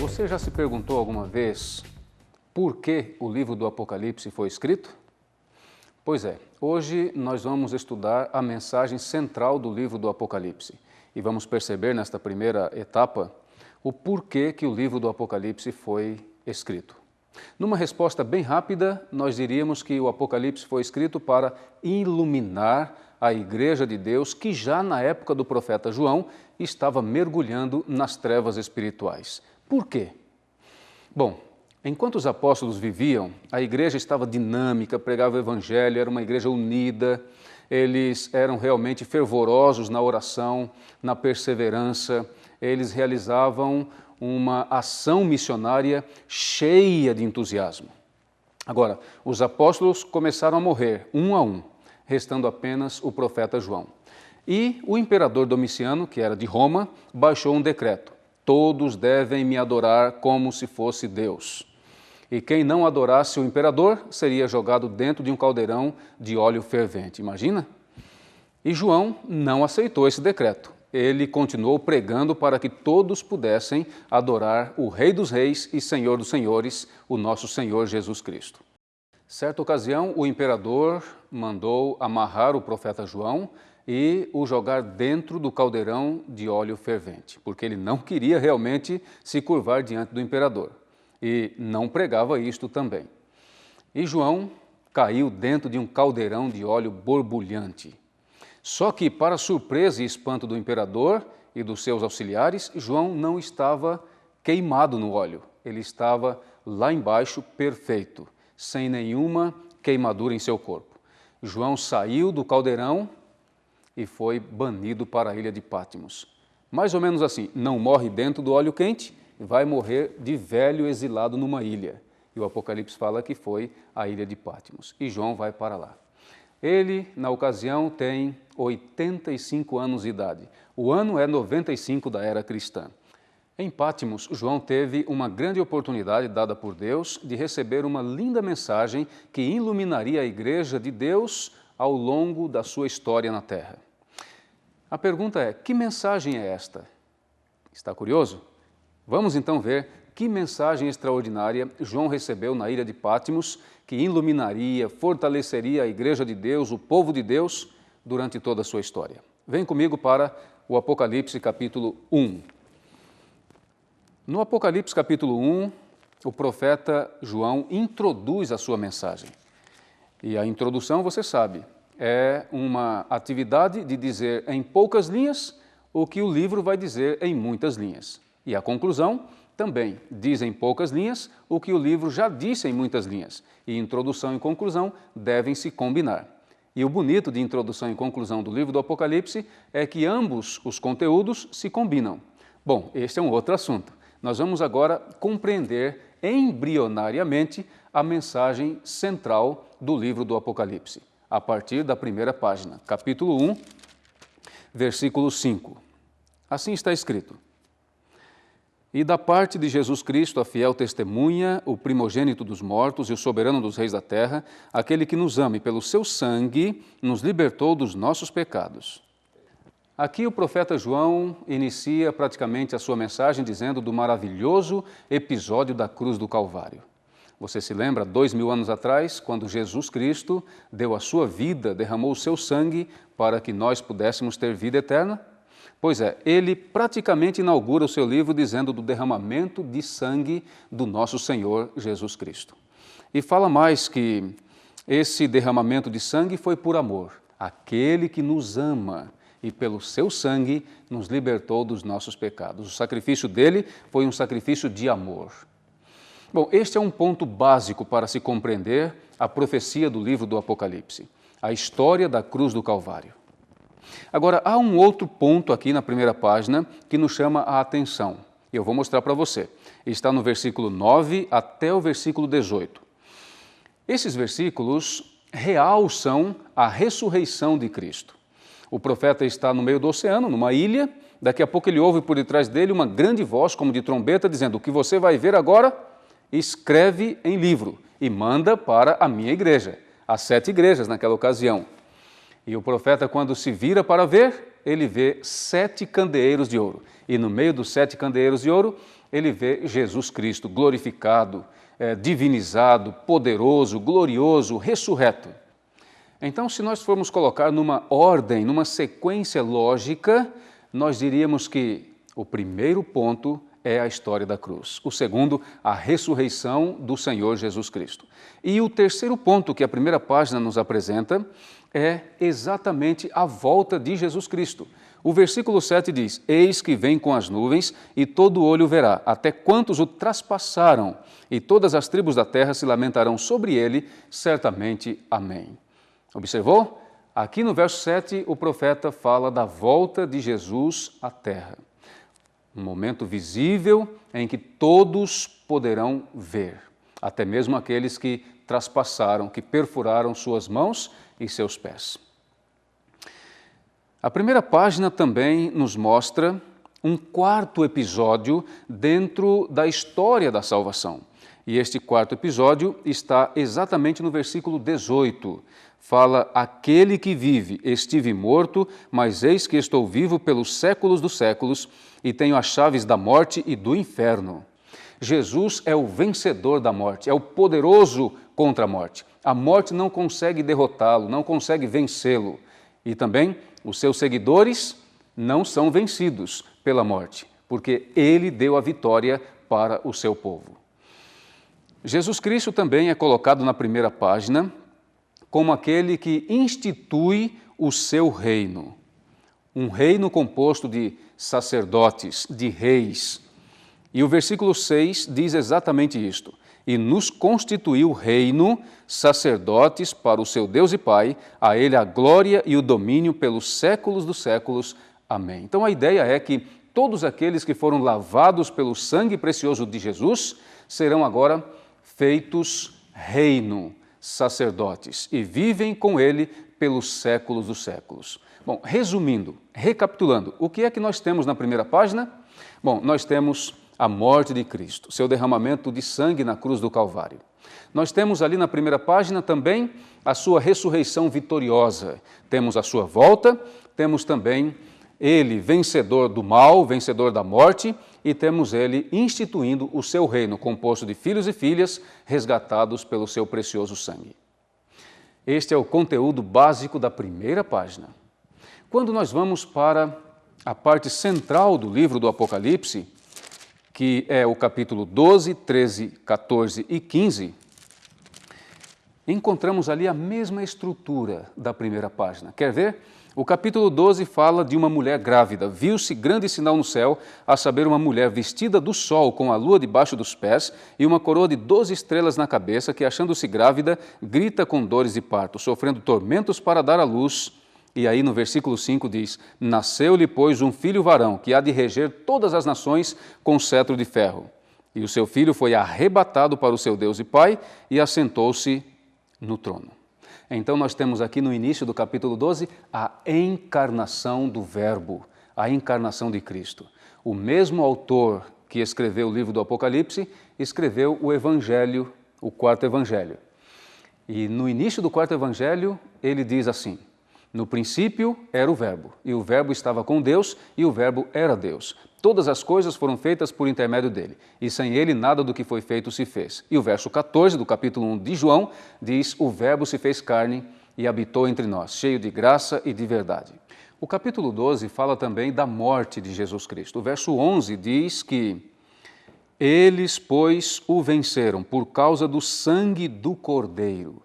Você já se perguntou alguma vez por que o livro do Apocalipse foi escrito? Pois é, hoje nós vamos estudar a mensagem central do livro do Apocalipse e vamos perceber nesta primeira etapa o porquê que o livro do Apocalipse foi escrito. Numa resposta bem rápida, nós diríamos que o Apocalipse foi escrito para iluminar a Igreja de Deus que já na época do profeta João estava mergulhando nas trevas espirituais. Por quê? Bom, enquanto os apóstolos viviam, a igreja estava dinâmica, pregava o evangelho, era uma igreja unida, eles eram realmente fervorosos na oração, na perseverança, eles realizavam uma ação missionária cheia de entusiasmo. Agora, os apóstolos começaram a morrer, um a um, restando apenas o profeta João. E o imperador Domiciano, que era de Roma, baixou um decreto: todos devem me adorar como se fosse Deus. E quem não adorasse o imperador seria jogado dentro de um caldeirão de óleo fervente. Imagina? E João não aceitou esse decreto. Ele continuou pregando para que todos pudessem adorar o Rei dos Reis e Senhor dos Senhores, o nosso Senhor Jesus Cristo. Certa ocasião, o imperador mandou amarrar o profeta João e o jogar dentro do caldeirão de óleo fervente, porque ele não queria realmente se curvar diante do imperador e não pregava isto também. E João caiu dentro de um caldeirão de óleo borbulhante. Só que, para surpresa e espanto do imperador e dos seus auxiliares, João não estava queimado no óleo, ele estava lá embaixo perfeito, sem nenhuma queimadura em seu corpo. João saiu do caldeirão e foi banido para a ilha de Patmos. Mais ou menos assim, não morre dentro do óleo quente, vai morrer de velho exilado numa ilha. E o Apocalipse fala que foi a ilha de Patmos. E João vai para lá. Ele, na ocasião, tem 85 anos de idade. O ano é 95 da era cristã. Em Patmos, João teve uma grande oportunidade dada por Deus de receber uma linda mensagem que iluminaria a Igreja de Deus ao longo da sua história na Terra. A pergunta é: que mensagem é esta? Está curioso? Vamos então ver que mensagem extraordinária João recebeu na ilha de Patmos, que iluminaria, fortaleceria a Igreja de Deus, o povo de Deus, durante toda a sua história. Vem comigo para o Apocalipse capítulo 1. No Apocalipse capítulo 1, o profeta João introduz a sua mensagem. E a introdução, você sabe, é uma atividade de dizer em poucas linhas o que o livro vai dizer em muitas linhas. E a conclusão também diz em poucas linhas o que o livro já disse em muitas linhas. E introdução e conclusão devem se combinar. E o bonito de introdução e conclusão do livro do Apocalipse é que ambos os conteúdos se combinam. Bom, este é um outro assunto. Nós vamos agora compreender embrionariamente a mensagem central do livro do Apocalipse, a partir da primeira página, capítulo 1, versículo 5. Assim está escrito: E da parte de Jesus Cristo, a fiel testemunha, o primogênito dos mortos e o soberano dos reis da terra, aquele que nos ama e pelo seu sangue nos libertou dos nossos pecados. Aqui o profeta João inicia praticamente a sua mensagem dizendo do maravilhoso episódio da cruz do Calvário. Você se lembra, 2000 anos atrás, quando Jesus Cristo deu a sua vida, derramou o seu sangue para que nós pudéssemos ter vida eterna? Pois é, ele praticamente inaugura o seu livro dizendo do derramamento de sangue do nosso Senhor Jesus Cristo. E fala mais que esse derramamento de sangue foi por amor, aquele que nos ama e pelo seu sangue nos libertou dos nossos pecados. O sacrifício dele foi um sacrifício de amor. Bom, este é um ponto básico para se compreender a profecia do livro do Apocalipse, a história da cruz do Calvário. Agora, há um outro ponto aqui na primeira página que nos chama a atenção. Eu vou mostrar para você. Está no versículo 9 até o versículo 18. Esses versículos realçam a ressurreição de Cristo. O profeta está no meio do oceano, numa ilha. Daqui a pouco ele ouve por detrás dele uma grande voz, como de trombeta, dizendo: o que você vai ver agora, escreve em livro e manda para a minha igreja. As 7 igrejas naquela ocasião. E o profeta, quando se vira para ver, ele vê 7 candeeiros de ouro. E no meio dos 7 candeeiros de ouro, ele vê Jesus Cristo glorificado, divinizado, poderoso, glorioso, ressurreto. Então, se nós formos colocar numa ordem, numa sequência lógica, nós diríamos que o primeiro ponto é a história da cruz. O segundo, a ressurreição do Senhor Jesus Cristo. E o terceiro ponto que a primeira página nos apresenta é exatamente a volta de Jesus Cristo. O versículo 7 diz: Eis que vem com as nuvens, e todo olho verá, até quantos o traspassaram, e todas as tribos da terra se lamentarão sobre ele, certamente. Amém. Observou? Aqui no verso 7, o profeta fala da volta de Jesus à terra. Um momento visível em que todos poderão ver, até mesmo aqueles que traspassaram, que perfuraram suas mãos e seus pés. A primeira página também nos mostra um quarto episódio dentro da história da salvação. E este quarto episódio está exatamente no versículo 18. Fala: aquele que vive, estive morto, mas eis que estou vivo pelos séculos dos séculos e tenho as chaves da morte e do inferno. Jesus é o vencedor da morte, é o poderoso contra a morte. A morte não consegue derrotá-lo, não consegue vencê-lo. E também os seus seguidores não são vencidos pela morte, porque ele deu a vitória para o seu povo. Jesus Cristo também é colocado na primeira página como aquele que institui o seu reino. Um reino composto de sacerdotes, de reis. E o versículo 6 diz exatamente isto: e nos constituiu reino, sacerdotes para o seu Deus e Pai, a ele a glória e o domínio pelos séculos dos séculos. Amém. Então a ideia é que todos aqueles que foram lavados pelo sangue precioso de Jesus serão agora feitos reino, sacerdotes, e vivem com ele pelos séculos dos séculos. Bom, resumindo, recapitulando, o que é que nós temos na primeira página? Bom, nós temos a morte de Cristo, seu derramamento de sangue na cruz do Calvário. Nós temos ali na primeira página também a sua ressurreição vitoriosa. Temos a sua volta, temos também ele vencedor do mal, vencedor da morte, e temos ele instituindo o seu reino, composto de filhos e filhas resgatados pelo seu precioso sangue. Este é o conteúdo básico da primeira página. Quando nós vamos para a parte central do livro do Apocalipse, que é o capítulo 12, 13, 14 e 15, encontramos ali a mesma estrutura da primeira página. Quer ver? O capítulo 12 fala de uma mulher grávida. Viu-se grande sinal no céu, a saber, uma mulher vestida do sol, com a lua debaixo dos pés e uma coroa de 12 estrelas na cabeça, que, achando-se grávida, grita com dores de parto, sofrendo tormentos para dar à luz. E aí no versículo 5 diz: nasceu-lhe, pois, um filho varão, que há de reger todas as nações com cetro de ferro. E o seu filho foi arrebatado para o seu Deus e Pai e assentou-se no trono. Então nós temos aqui no início do capítulo 12 a encarnação do Verbo, a encarnação de Cristo. O mesmo autor que escreveu o livro do Apocalipse escreveu o Evangelho, o quarto Evangelho. E no início do quarto Evangelho ele diz assim: no princípio era o Verbo, e o Verbo estava com Deus, e o Verbo era Deus. Todas as coisas foram feitas por intermédio dele, e sem ele nada do que foi feito se fez. E o verso 14 do capítulo 1 de João diz: o Verbo se fez carne e habitou entre nós, cheio de graça e de verdade. O capítulo 12 fala também da morte de Jesus Cristo. O verso 11 diz que eles, pois, o venceram por causa do sangue do Cordeiro